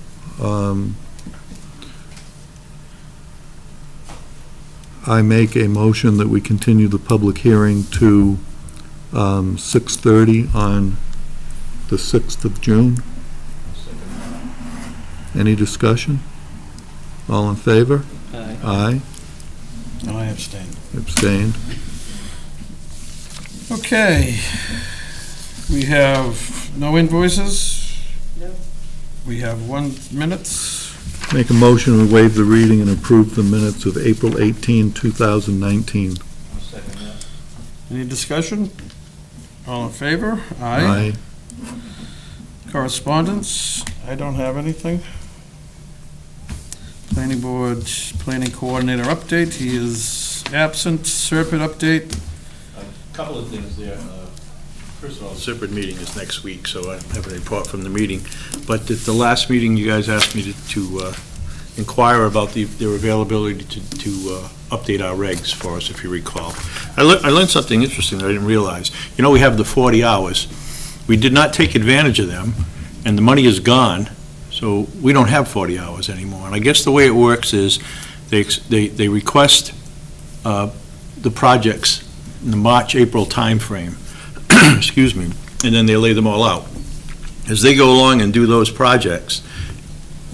I make a motion that we continue the public hearing to 6:30 on the 6th of June. Any discussion? All in favor? Aye. Aye. And I abstain. Abstained. Okay. We have no invoices? No. We have 1 minutes. Make a motion to waive the reading and approve the minutes of April 18, 2019. Any discussion? All in favor? Aye. Correspondence? I don't have anything. Planning Board, Planning Coordinator update, he is absent. Serpent update, A couple of things there. First of all, the Serpent meeting is next week, so I have a report from the meeting. But at the last meeting, you guys asked me to inquire about their availability to update our regs for us, if you recall. I learned something interesting that I didn't realize. You know, we have the 40 hours. We did not take advantage of them, and the money is gone, so we don't have 40 hours anymore. And I guess the way it works is they request the projects in the March, April timeframe, excuse me, and then they lay them all out. As they go along and do those projects,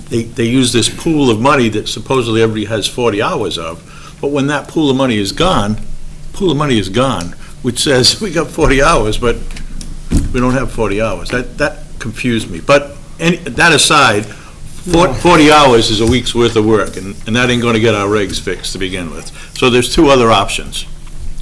they use this pool of money that supposedly everybody has 40 hours of, but when that pool of money is gone, which says we got 40 hours, but we don't have 40 hours. That confused me. But that aside, 40 hours is a week's worth of work, and that ain't gonna get our regs fixed to begin with. So there's two other options,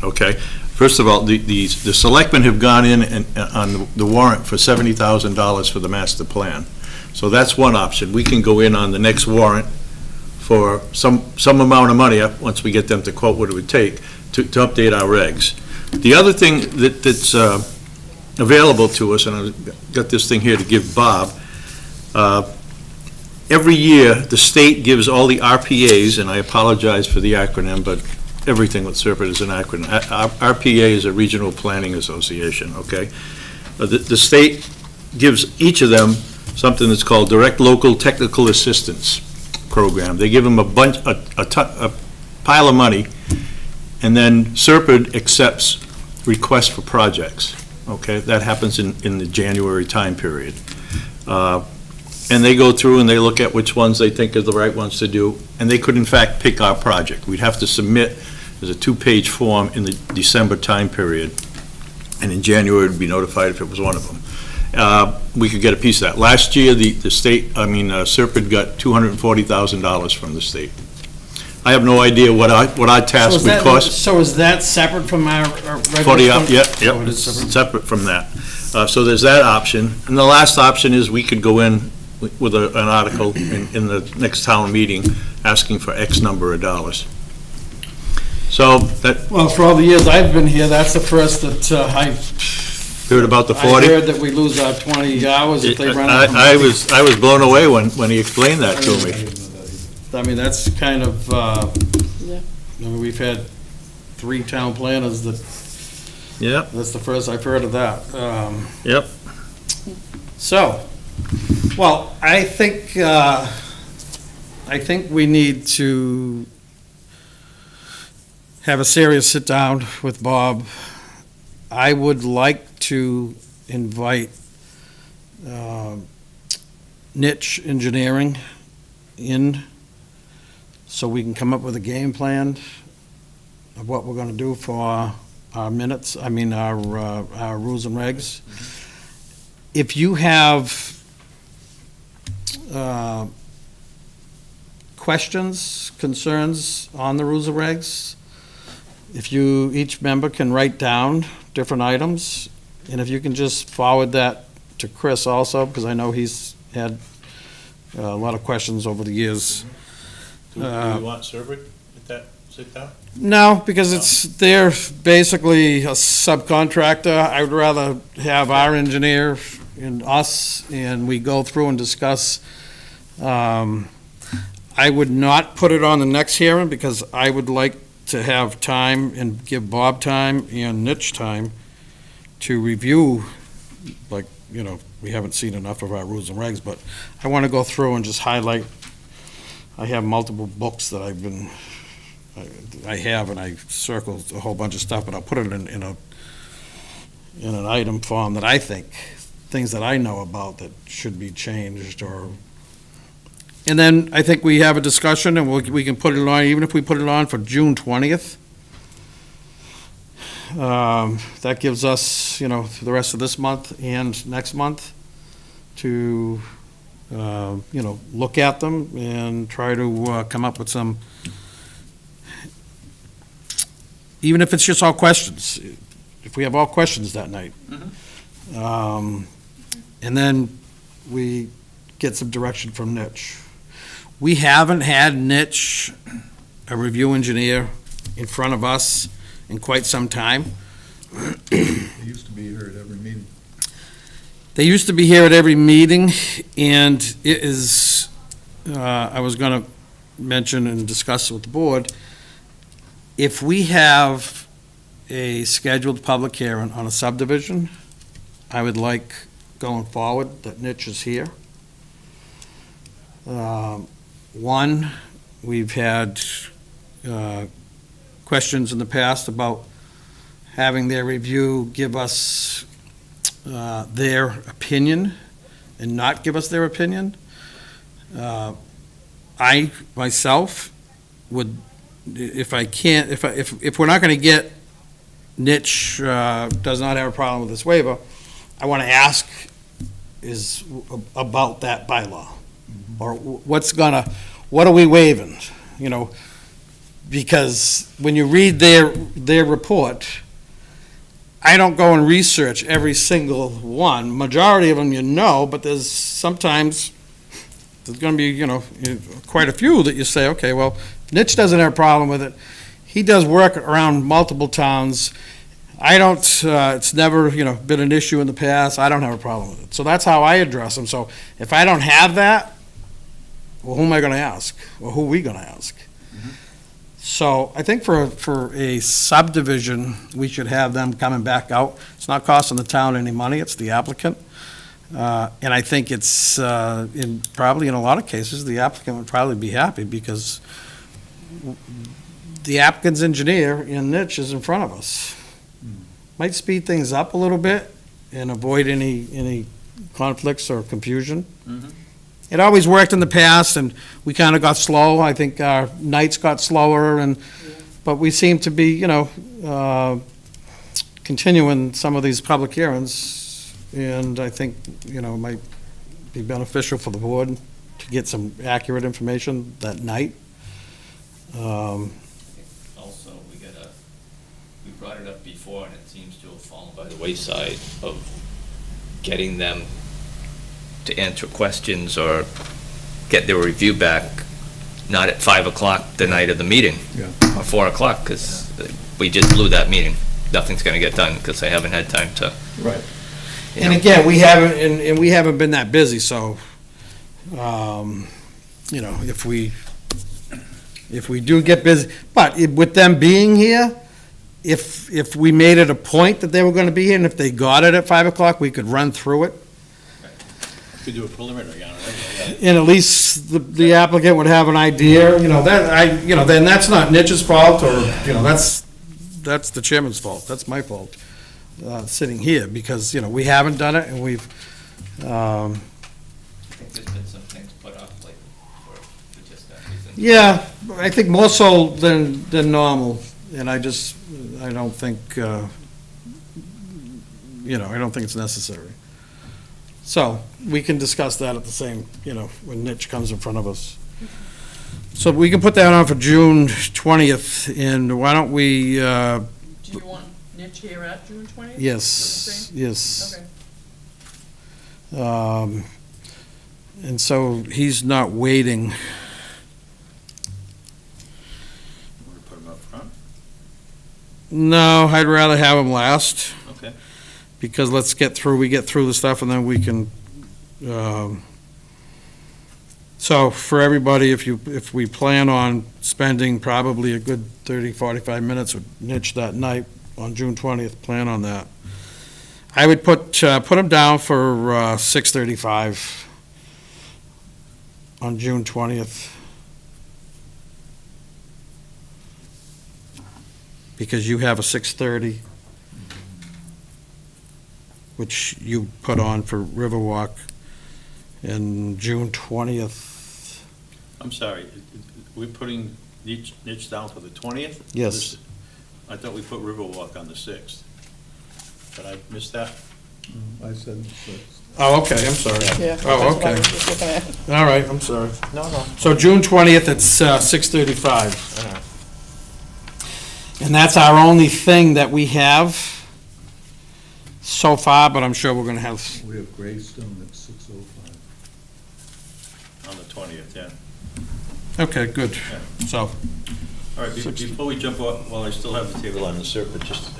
okay? First of all, the selectmen have gone in and on the warrant for $70,000 for the master plan. So that's one option. We can go in on the next warrant for some amount of money, once we get them to quote what it would take, to update our regs. The other thing that's available to us, and I've got this thing here to give Bob, every year, the state gives all the RPAs, and I apologize for the acronym, but everything with Serpent is an acronym. RPA is a Regional Planning Association, okay? The state gives each of them something that's called Direct Local Technical Assistance Program. They give them a pile of money, and then Serpent accepts requests for projects, okay? That happens in the January time period. And they go through and they look at which ones they think are the right ones to do, and they could in fact pick our project. We'd have to submit as a 2-page form in the December time period, and in January we'd be notified if it was one of them. We could get a piece of that. Last year, Serpent got $240,000 from the state. I have no idea what our task would cost. So is that separate from our regular? 40 hours, yep, Oh, it it's is separate. separate from that. So there's that option. And the last option is we could go in with an article in the next town meeting asking for X number of dollars. So that, Well, for all the years I've been here, that's the first that I heard about the 40? I heard that we lose our 20 hours if they run out. I was blown away when he explained that to me. I mean, that's kind of, Yeah. we've had 3 town planners that, Yep, that's the first I've heard of that. yep. So, well, I think we need to have a serious sit-down with Bob. I would like to invite Niche Engineering in so we can come up with a game plan of what we're gonna do for our minutes, our rules and regs. If you have questions, concerns on the rules and regs, if each member can write down different items, and if you can just forward that to Chris also, because I know he's had a lot of questions over the years. Do we want Serpent at that sit-down? No, because they're basically a subcontractor. I would rather have our engineer and us, and we go through and discuss. I would not put it on the next hearing, because I would like to have time and give Bob time and Niche time to review, like, we haven't seen enough of our rules and regs, but I want to go through and just highlight. I have multiple books that I have, and I circled a whole bunch of stuff, but I'll put it in an item form that I think, things that I know about that should be changed, and then I think we have a discussion, and we can put it on, even if we put it on for June 20th. That gives us, the rest of this month and next month to, look at them and try to come up with some, even if it's just all questions, if we have all questions that night. And then we get some direction from Nitch. We haven't had Nitch, a review engineer, in front of us in quite some time. They used to be here at every meeting. They used to be here at every meeting, and it is, I was going to mention and discuss with the board, if we have a scheduled public hearing on a subdivision, I would like, going forward, that Nitch is here. One, we've had questions in the past about having their review give us their opinion and not give us their opinion. I, myself, would, if we're not going to get, Nitch does not have a problem with this waiver, I want to ask is about that bylaw. Or what are we waiving? Because when you read their report, I don't go and research every single one. Majority of them but there's sometimes, there's going to be, quite a few that you say, okay, well, Nitch doesn't have a problem with it. He does work around multiple towns. I don't, it's never, been an issue in the past. I don't have a problem with it. So that's how I address them. So if I don't have that, well, who am I going to ask? Or who are we going to ask? So I think for a subdivision, we should have them coming back out. It's not costing the town any money, it's the applicant. And I think it's, probably in a lot of cases, the applicant would probably be happy because the applicant's engineer in Nitch is in front of us. Might speed things up a little bit and avoid any conflicts or confusion. It always worked in the past, and we kind of got slow. I think our nights got slower, but we seem to be, continuing some of these public hearings, and I think, it might be beneficial for the board to get some accurate information that night. Also, we brought it up before, and it seems to have fallen by the wayside of getting them to answer questions or get their review back, not at 5 o'clock the night of the meeting, or 4 o'clock, because we just blew that meeting. Nothing's going to get done because I haven't had time to. Right. And again, we haven't been that busy, so, if we do get busy, but with them being here, if we made it a point that they were going to be here, and if they got it at 5 o'clock, we could run through it. Could do a preliminary on it. And at least the applicant would have an idea, then that's not Nitch's fault, or, that's the chairman's fault, that's my fault, sitting here, because, we haven't done it, and we've, I think there's been some things put off lately for just that reason. yeah, I think more so than normal, and I don't think, I don't think it's necessary. So, we can discuss that at the same, when Nitch comes in front of us. So we can put that on for June 20th, and why don't we, Do you want Nitch here at June 20th? yes, yes. Okay. And so he's not waiting. Want to put them up front? No, I'd rather have him last. Okay. Because we get through the stuff, and then we can, so for everybody, if we plan on spending probably a good 30, 45 minutes with Nitch that night on June 20th, plan on that. I would put them down for 6:35 on June 20th. Because you have a 6:30, which you put on for Riverwalk, and June 20th. I'm sorry, we're putting niche down for the 20th? Yes. I thought we put Riverwalk on the 6th. Did I miss that? I said six. Oh, okay, I'm sorry. Yeah. Oh, that's what I okay. was just looking at. All right, I'm sorry. No. So June 20th, it's 6:35. And that's our only thing that we have so far, but I'm sure we're gonna have, We have Greystone at 6:05. On the 20th, yeah. okay, good. So, All right, before we jump off, while I still have the table on the circuit, just,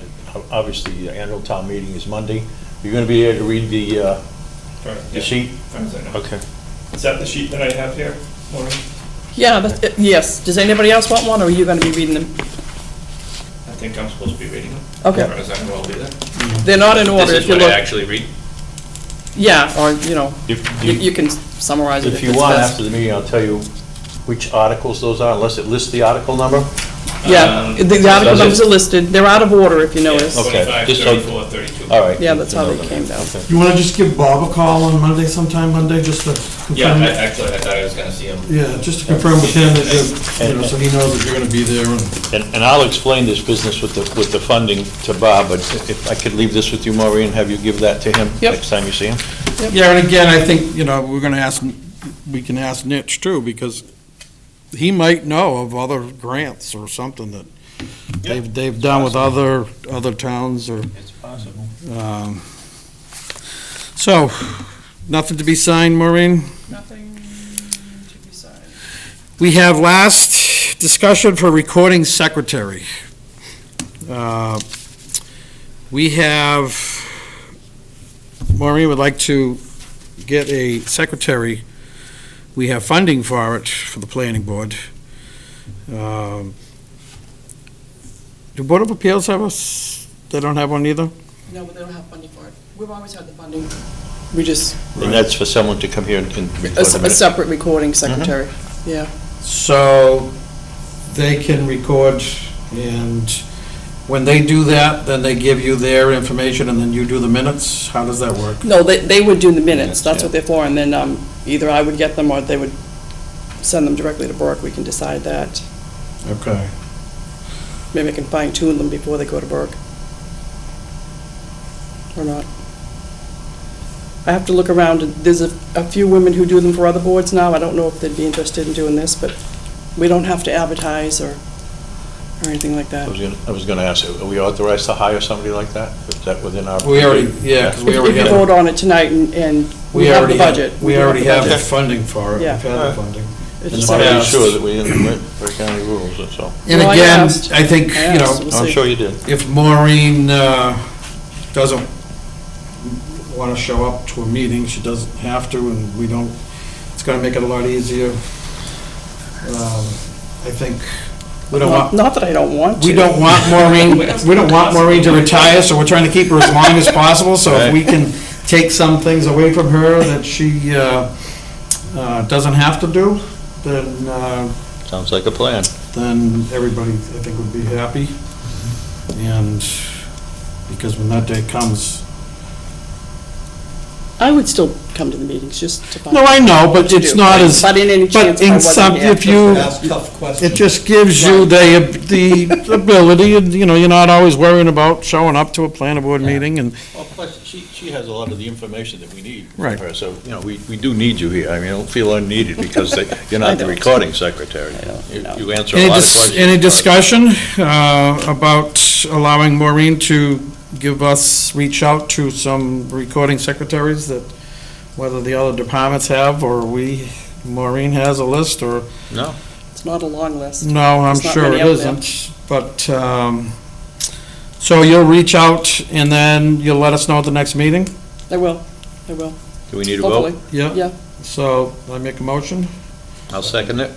obviously, the annual town meeting is Monday. You're gonna be able to read the sheet? Okay. Is that the sheet that I have here, Maureen? Yeah, yes. Does anybody else want one, or are you gonna be reading them? I think I'm supposed to be reading them. Okay. Or is that who I'll be there? They're not in order This if is you what I look. actually read? Yeah, or, you know, you If can summarize it if you it's want, best. after the meeting, I'll tell you which articles those are, unless it lists the article number. Yeah, the article Does it? numbers are listed. They're out of order, if you notice. Okay, 25, just so- 34, 32. All right. Yeah, that's how they came down. Okay. you wanna just give Bob a call on Monday, sometime Monday, just to Yeah, confirm? actually, I thought I was gonna see him. Yeah, just to confirm with him that so he knows that you're gonna be there. And I'll explain this business with the funding to Bob, but if I could leave this with you, Maureen, have you give that to him Yep. next time you see him? Yeah, and again, I think, we're gonna ask, we can ask Nitch too, because he might know of other grants or something that they've done with other towns or, It's possible. so, nothing to be signed, Maureen? Nothing to be signed. We have last discussion for recording secretary. We have, Maureen would like to get a secretary. We have funding for it, for the planning board. Do Board of Appeals have they don't have one either? No, but they don't have funding for it. We've always had the funding. We just, And that's for someone to come here and a record the minutes? separate recording secretary, yeah. So they can record, and when they do that, then they give you their information and then you do the minutes? How does that work? No, they would do the minutes, that's Yeah. what they're for, and then either I would get them or they would send them directly to Burke, we can decide that. Okay. Maybe I can fine tune them before they go to Burke. Or not. I have to look around, there's a few women who do them for other boards now, I don't know if they'd be interested in doing this, but we don't have to advertise or anything like that. I was gonna ask, are we authorized to hire somebody like that? Is that within our? We already, yeah, because we If already you have. vote on it tonight and we have the already have- budget. We do already the have the budget. funding for it. Yeah. We've had the funding. It's Just just- want to be asked. sure that we didn't break any rules, that's all. And Well, I again, asked. I think, I asked. We'll I'm see. sure you did. if Maureen doesn't want to show up to a meeting, she doesn't have to, and we don't, it's going to make it a lot easier. I think, we don't want, Not that I don't want to. we don't want Maureen to retire, so we're trying to keep her as long as possible, so if we can take some things away from her that she doesn't have to do, then Sounds like a plan. everybody, I think, would be happy. And because when that day comes, I would still come to the meetings, just to find. no, I know, but what to it's do. not as, But in any but chance, if I in wasn't some, here. if you, Ask tough questions. it just gives you the ability, and, you're not always worrying about showing up to a planning board meeting, and, Well, plus, she has a lot of the information that we need Right. from her, so, we do need you here. I mean, don't feel unneeded because you're I not the don't. recording secretary. don't, no. You answer a lot of questions. any discussion about allowing Maureen to give us, reach out to some recording secretaries that, whether the other departments have, or Maureen has a list, or, No? It's not a long list. no, I'm There's not sure many it out there. isn't, but, so you'll reach out, and then you'll let us know at the next meeting? I will. Do we need a vote? Hopefully, Yeah. yeah. So, I make a motion, I'll second it.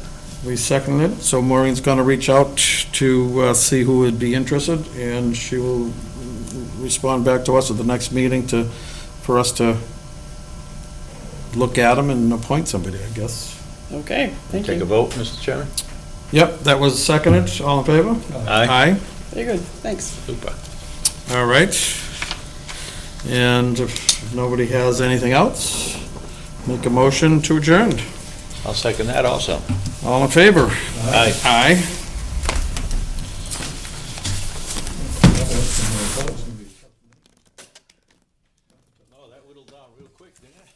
we second it, so Maureen's gonna reach out to see who would be interested, and she will respond back to us at the next meeting for us to look at them and appoint somebody, I guess. Okay, thank Take a you. vote, Mr. Chairman? Yep, that was seconded. All in favor? Aye. Very good, thanks. Super. All right. And if nobody has anything else, make a motion to adjourn. I'll second that also. All in favor? Aye. Aye. No, that whittled down real quick, didn't it?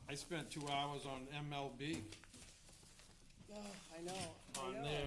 I spent 2 hours on MLB. I know. On there.